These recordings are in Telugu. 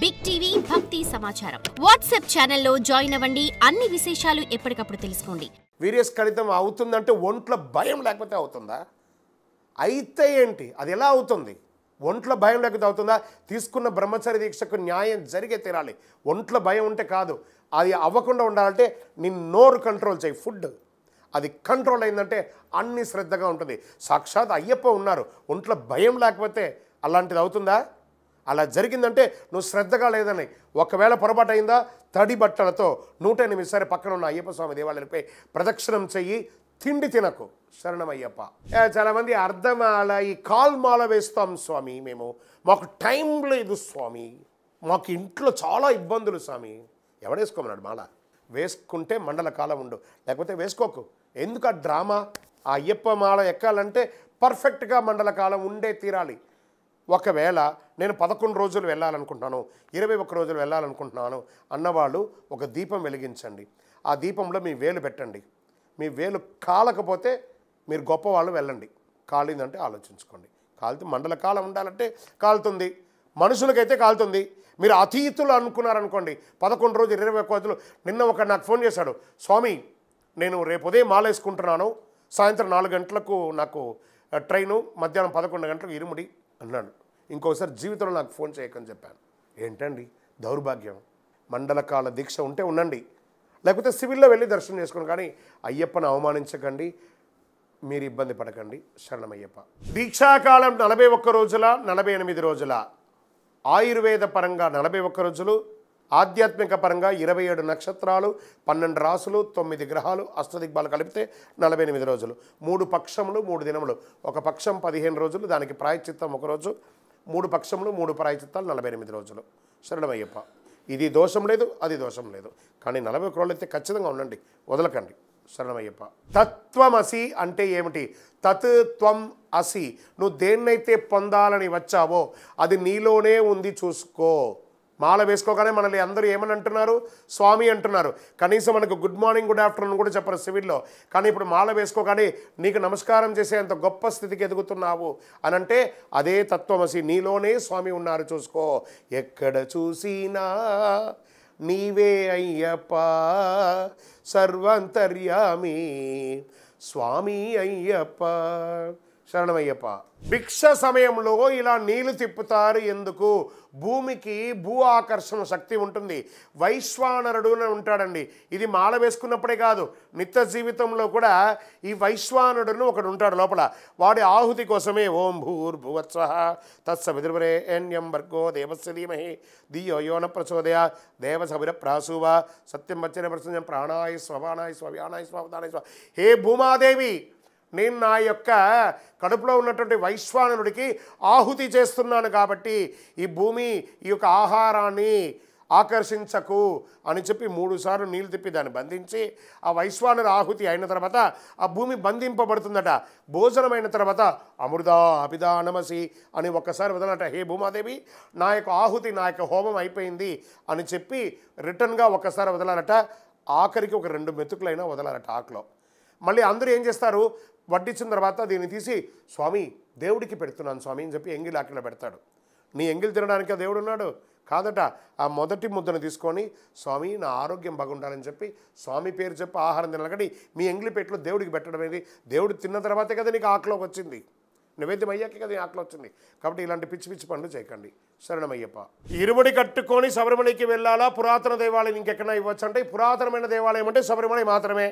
బిగ్ టీవీ భక్తి సమాచారం వాట్సాప్ ఛానల్లో జాయిన్ అవ్వండి. అన్ని విశేషాలు ఎప్పటికప్పుడు తెలుసుకోండి. వీర్యస్ఖలితం అవుతుందంటే ఒంట్లో భయం లేకపోతే అవుతుందా? అయితే ఏంటి, అది ఎలా అవుతుంది? ఒంట్లో భయం లేకపోతే అవుతుందా? తీసుకున్న బ్రహ్మచర్య దీక్షకు న్యాయం జరిగే తీరాలి. ఒంట్లో భయం ఉంటే కాదు. అది అవ్వకుండా ఉండాలంటే నీ నోరు కంట్రోల్ చేయి. ఫుడ్ అది కంట్రోల్ అయిందంటే అన్ని శ్రద్ధగా ఉంటుంది. సాక్షాత్ అయ్యప్ప ఉన్నారు. ఒంట్లో భయం లేకపోతే అలాంటిది అవుతుందా? అలా జరిగిందంటే నువ్వు శ్రద్ధగా లేదని. ఒకవేళ పొరపాటు అయిందా, తడి బట్టలతో 108 పక్కన ఉన్న అయ్యప్ప స్వామి దేవాలయంపై ప్రదక్షిణం చెయ్యి. తిండి తినకు. శరణమయ్యప్ప. చాలామంది అర్ధమాల, ఈ కాల్మాల వేస్తాం స్వామి, మేము మాకు టైం లేదు స్వామి, మాకు ఇంట్లో చాలా ఇబ్బందులు స్వామి. ఎవడేసుకోమన్నాడు మాల? వేసుకుంటే మండల కాలం ఉండు, లేకపోతే వేసుకోకు. ఎందుకు ఆ డ్రామా? ఆ అయ్యప్ప మాల ఎక్కాలంటే పర్ఫెక్ట్గా మండల కాలం ఉండే తీరాలి. ఒకవేళ నేను 11 రోజులు వెళ్ళాలనుకుంటున్నాను, 21 రోజులు వెళ్ళాలనుకుంటున్నాను అన్నవాళ్ళు ఒక దీపం వెలిగించండి. ఆ దీపంలో మీ వేలు పెట్టండి. మీ వేలు కాలకపోతే మీరు గొప్పవాళ్ళు వెళ్ళండి. కాలిందంటే ఆలోచించుకోండి. కాలితే మండల కాలం ఉండాలంటే కాలుతుంది, మనుషులకైతే కాలుతుంది. మీరు అతీతులు అనుకున్నారనుకోండి, 11 రోజులు 21 రోజులు. నిన్న ఒక నాకు ఫోన్ చేశాడు, స్వామి నేను రేపు ఉదయం మాల వేసుకుంటున్నాను, సాయంత్రం 4 గంటలకు నాకు ట్రైను, మధ్యాహ్నం 11 గంటలకు ఇరుముడి అన్నాడు. ఇంకోసారి జీవితంలో నాకు ఫోన్ చేయకని చెప్పాను. ఏంటండి దౌర్భాగ్యం? మండలకాల దీక్ష ఉంటే ఉండండి, లేకపోతే సివిల్లో వెళ్ళి దర్శనం చేసుకోండి. కానీ అయ్యప్పను అవమానించకండి, మీరు ఇబ్బంది పడకండి. శరణమయ్యప్ప. దీక్షాకాలం 41 రోజుల 48 రోజుల, ఆయుర్వేద పరంగా 41 రోజులు, ఆధ్యాత్మిక పరంగా 27 నక్షత్రాలు, 12 రాసులు, 9 గ్రహాలు, అష్టదిగ్బాలు కలిపితే 48 రోజులు. 3 పక్షములు 3 దినములు. ఒక పక్షం 15 రోజులు, దానికి ప్రాయశ్చిత్తం 1 రోజు. 3 పక్షములు 3 ప్రాయశ్చిత్తాలు 48 రోజులు. శరణమయ్యప్ప. ఇది దోషం లేదు, అది దోషం లేదు. కానీ 41 రోజులు అయితే ఖచ్చితంగా ఉండండి, వదలకండి. శరణమయ్యప్ప. తత్వమసి అంటే ఏమిటి? తత్ త్వం అసి. నువ్వు దేన్నైతే పొందాలని వచ్చావో అది నీలోనే ఉంది, చూసుకో. మాల వేసుకోగానే మనల్ని అందరూ ఏమని అంటున్నారు? స్వామి అంటున్నారు. కనీసం మనకు గుడ్ మార్నింగ్ గుడ్ ఆఫ్టర్నూన్ కూడా చెప్పరు సివిల్లో. కానీ ఇప్పుడు మాల వేసుకోగానే నీకు నమస్కారం చేసేంత గొప్ప స్థితికి ఎదుగుతున్నావు అని అంటే అదే తత్వమసి. నీలోనే స్వామి ఉన్నారు, చూసుకో. ఎక్కడ చూసినా నీవే అయ్యప్ప, సర్వంతర్యామి స్వామి అయ్యప్ప. శరణమయ్యప్ప. భిక్ష సమయంలో ఇలా నీళ్లు తిప్పుతారు ఎందుకు? భూమికి భూ ఆకర్షణ శక్తి ఉంటుంది. వైశ్వానరుడు ఉంటాడండి. ఇది మాల వేసుకున్నప్పుడే కాదు, నిత్య జీవితంలో కూడా ఈ వైశ్వానరుడును ఒకడు ఉంటాడు లోపల. వాడి ఆహుతి కోసమే ఓం భూర్భువత్స్వః తత్సవితుర్వరేణ్యం భర్గో దేవస్య ధీమహి ధియో యో న ప్రచోదయాత్ దేవసవిర ప్రాసూవ సత్యం వచ్చే ప్రసన్నం ప్రాణాయ స్వపానాయ స్వవ్యానాయ స్వదానాయ స్వ. హే భూమాదేవి, నేను నా యొక్క కడుపులో ఉన్నటువంటి వైశ్వానరుడికి ఆహుతి చేస్తున్నాను కాబట్టి ఈ భూమి ఈ యొక్క ఆహారాన్ని ఆకర్షించకు అని చెప్పి 3 సార్లు నీళ్ళు తిప్పి దాన్ని బంధించి ఆ వైశ్వానరు ఆహుతి అయిన తర్వాత ఆ భూమి బంధింపబడుతుందట. భోజనమైన తర్వాత అమృదా అభిదా నమసి అని ఒక్కసారి వదలట. హే భూమాదేవి, నా యొక్క ఆహుతి, నా యొక్క హోమం అయిపోయింది అని చెప్పి రిటర్న్గా ఒక్కసారి వదలాలట. ఆఖరికి ఒక 2 మెతుకులైనా వదలాలట ఆకులో. మళ్ళీ అందరూ ఏం చేస్తారు, వడ్డించిన తర్వాత దీన్ని తీసి స్వామి దేవుడికి పెడుతున్నాను స్వామి అని చెప్పి ఎంగిలి ఆకిలో పెడతాడు. నీ ఎంగిలి తినడానికి ఆ దేవుడు ఉన్నాడు కాదట. ఆ మొదటి ముద్దను తీసుకొని స్వామి నా ఆరోగ్యం బాగుండాలని చెప్పి స్వామి పేరు చెప్పి ఆహారం తినాలి. కానీ మీ ఎంగిలి పెట్టులో దేవుడికి పెట్టడం అనేది, దేవుడు తిన్న తర్వాతే కదా నీకు ఆకులోకి వచ్చింది, నివేద్యం అయ్యాకే కదా ఆకులో వచ్చింది. కాబట్టి ఇలాంటి పిచ్చి పిచ్చి పనులు చేయకండి. శరణమయ్యప్ప. ఇరుముడి కట్టుకొని శబరిమలకి వెళ్ళాలా? పురాతన దేవాలయం ఇంకెక్కడైనా ఇవ్వచ్చు అంటే పురాతనమైన దేవాలయం అంటే శబరిమల మాత్రమే.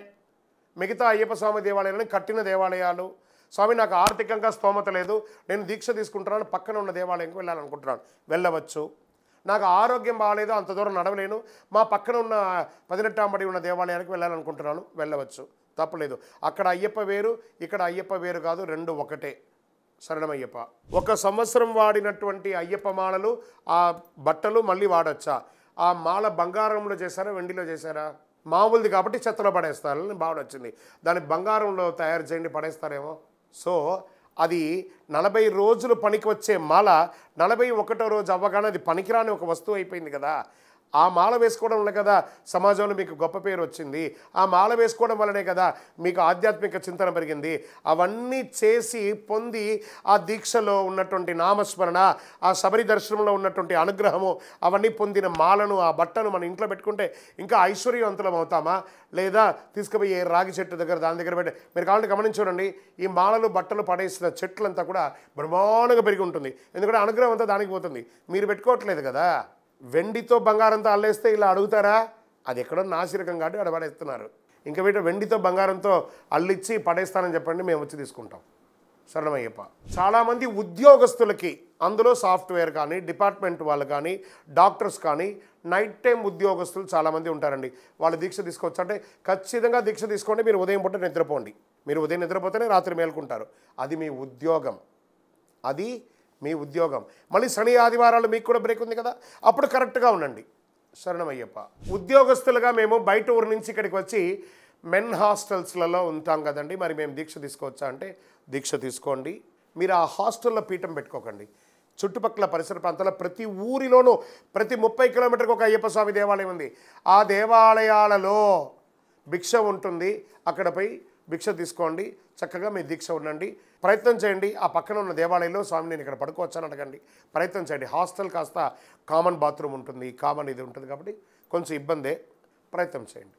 మిగతా అయ్యప్ప స్వామి దేవాలయాలను కట్టిన దేవాలయాలు, స్వామి నాకు ఆర్థికంగా స్తోమత లేదు, నేను దీక్ష తీసుకుంటున్నాను, పక్కన ఉన్న దేవాలయంకి వెళ్ళాలనుకుంటున్నాను, వెళ్ళవచ్చు. నాకు ఆరోగ్యం బాగాలేదు, అంత దూరం నడవలేను, మా పక్కన ఉన్న 18 ఉన్న దేవాలయానికి వెళ్ళాలనుకుంటున్నాను, వెళ్ళవచ్చు, తప్పలేదు. అక్కడ అయ్యప్ప వేరు, ఇక్కడ అయ్యప్ప వేరు కాదు, 2 ఒకటే. శరణమయ్యప్ప. 1 సంవత్సరం వాడినటువంటి అయ్యప్ప మాలలు ఆ బట్టలు మళ్ళీ వాడచ్చా? ఆ మాల బంగారంలో చేశారా, వెండిలో చేశారా? మామూలుది కాబట్టి చెత్తలో పడేస్తారని భావన వచ్చింది. దాన్ని బంగారంలో తయారు చేయండి, పడేస్తారేమో. సో అది 40 రోజులు పనికి వచ్చే మాల 41వ రోజు అవ్వగానే అది పనికిరాని ఒక వస్తువు అయిపోయింది కదా. ఆ మాల వేసుకోవడం వల్ల కదా సమాజంలో మీకు గొప్ప పేరు వచ్చింది, ఆ మాల వేసుకోవడం వల్లనే కదా మీకు ఆధ్యాత్మిక చింతన పెరిగింది. అవన్నీ చేసి పొంది ఆ దీక్షలో ఉన్నటువంటి నామస్మరణ, ఆ శబరి దర్శనంలో ఉన్నటువంటి అనుగ్రహము, అవన్నీ పొందిన మాలను, ఆ బట్టను మన ఇంట్లో పెట్టుకుంటే ఇంకా ఐశ్వర్యవంతులం అవుతామా? లేదా తీసుకుపోయి రాగి చెట్టు దగ్గర దాని దగ్గర పెట్టి, మీరు కావాలంటే గమనించండి, ఈ మాలలు బట్టలు పడేసిన చెట్లంతా కూడా బ్రహ్మాండంగా పెరిగి ఉంటుంది. ఎందుకంటే అనుగ్రహం అంతా దానికి పోతుంది, మీరు పెట్టుకోవట్లేదు కదా. వెండితో బంగారంతో అల్లేస్తే ఇలా అడుగుతారా? అది ఎక్కడో నాసిరకం కాబట్టి అక్కడ పడేస్తున్నారు. ఇంకా వీటి వెండితో బంగారంతో అల్లిచ్చి పడేస్తానని చెప్పండి, మేము వచ్చి తీసుకుంటాం. శరణమయ్యప్ప. చాలామంది ఉద్యోగస్తులకి, అందులో సాఫ్ట్వేర్ కానీ, డిపార్ట్మెంట్ వాళ్ళు కానీ, డాక్టర్స్ కానీ, నైట్ టైం ఉద్యోగస్తులు చాలామంది ఉంటారండి. వాళ్ళు దీక్ష తీసుకోవచ్చు అంటే ఖచ్చితంగా దీక్ష తీసుకోండి. మీరు ఉదయం పూట నిద్రపోండి. మీరు ఉదయం నిద్రపోతేనే రాత్రి మేల్కుంటారు. అది మీ ఉద్యోగం, అది మీ ఉద్యోగం. మళ్ళీ శని ఆదివారాలు మీకు కూడా బ్రేక్ ఉంది కదా, అప్పుడు కరెక్ట్గా ఉండండి. శరణమయ్యప్ప. ఉద్యోగస్తులుగా మేము బయట ఊరు నుంచి ఇక్కడికి వచ్చి మెన్ హాస్టల్స్లలో ఉంటాం కదండి, మరి మేము దీక్ష తీసుకోవచ్చా అంటే దీక్ష తీసుకోండి. మీరు ఆ హాస్టల్లో పీఠం పెట్టుకోకండి. చుట్టుపక్కల పరిసర ప్రాంతాల్లో ప్రతి ఊరిలోనూ ప్రతి 30 కిలోమీటర్కి ఒక అయ్యప్ప స్వామి దేవాలయం ఉంది. ఆ దేవాలయాలలో భిక్ష ఉంటుంది. అక్కడ పోయి భిక్ష తీసుకోండి, చక్కగా మీ దీక్ష ఉండండి. ప్రయత్నం చేయండి. ఆ పక్కన ఉన్న దేవాలయంలో స్వామి నేను ఇక్కడ పడుకోవచ్చని అడగండి. ప్రయత్నం చేయండి. హాస్టల్ కాస్త కామన్ బాత్రూమ్ ఉంటుంది, కామన్ ఇది ఉంటుంది కాబట్టి కొంచెం ఇబ్బందే. ప్రయత్నం చేయండి.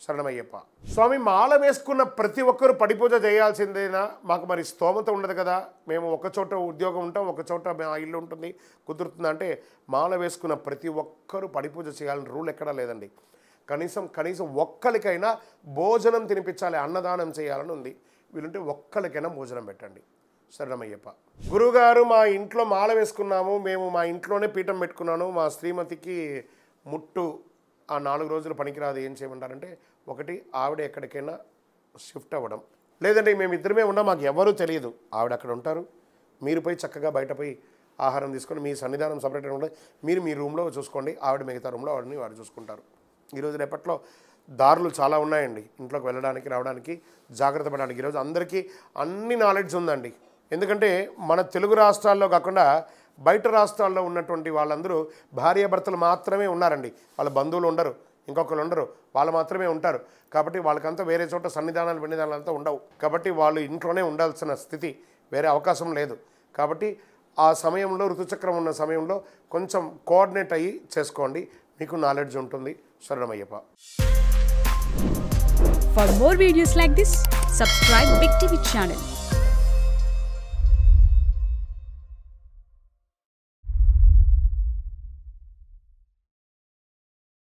శరణమయ్యప్ప. స్వామి, మాల వేసుకున్న ప్రతి ఒక్కరు పడిపూజ చేయాల్సిందేనా? మాకు మరి స్తోమత ఉండదు కదా, మేము ఒక చోట ఉద్యోగం ఉంటాం, ఒక చోట మా ఇల్లు ఉంటుంది, కుదురుతుందా అంటే మాల వేసుకున్న ప్రతి ఒక్కరూ పడిపూజ చేయాలని రూల్ ఎక్కడా లేదండి. కనీసం ఒక్కరికైనా భోజనం తినిపించాలి, అన్నదానం చేయాలని ఉంది. వీలుంటే ఒక్కరికైనా భోజనం పెట్టండి. శరణమయ్యప్ప. గురువుగారు, మా ఇంట్లో మాల వేసుకున్నాము, మేము మా ఇంట్లోనే పీఠం పెట్టుకున్నాను, మా శ్రీమతికి ముట్టు ఆ 4 రోజులు పనికిరాదు, ఏం చేయమంటారంటే, ఒకటి ఆవిడ ఎక్కడికైనా షిఫ్ట్ అవ్వడం, లేదంటే మేము ఇద్దరమే ఉన్నాం, మాకు ఎవరూ తెలియదు, ఆవిడ అక్కడ ఉంటారు, మీరు పోయి చక్కగా బయట పోయి ఆహారం తీసుకొని మీ సన్నిధానం సపరేట్గా ఉంటుంది, మీరు మీ రూమ్లో చూసుకోండి, ఆవిడ మిగతా రూమ్లో ఆవిడని వాడు చూసుకుంటారు. ఈరోజు రేపట్లో దారులు చాలా ఉన్నాయండి ఇంట్లోకి వెళ్ళడానికి రావడానికి, జాగ్రత్త పడడానికి. ఈరోజు అందరికీ అన్ని నాలెడ్జ్ ఉందండి. ఎందుకంటే మన తెలుగు రాష్ట్రాల్లో కాకుండా బయట రాష్ట్రాల్లో ఉన్నటువంటి వాళ్ళందరూ భార్యాభర్తలు మాత్రమే ఉన్నారండి. వాళ్ళ బంధువులు ఉండరు, ఇంకొకరు ఉండరు, వాళ్ళు మాత్రమే ఉంటారు. కాబట్టి వాళ్ళకంతా వేరే చోట సన్నిధానాలు వెన్నిధానాలంతా ఉండవు. కాబట్టి వాళ్ళు ఇంట్లోనే ఉండాల్సిన స్థితి, వేరే అవకాశం లేదు. కాబట్టి ఆ సమయంలో ఋతుచక్రం ఉన్న సమయంలో కొంచెం కోఆర్డినేట్ అయ్యి చేసుకోండి, మీకు నాలెడ్జ్ ఉంటుంది. శరణమయ్యప్ప. For more videos like this, subscribe Big TV channel.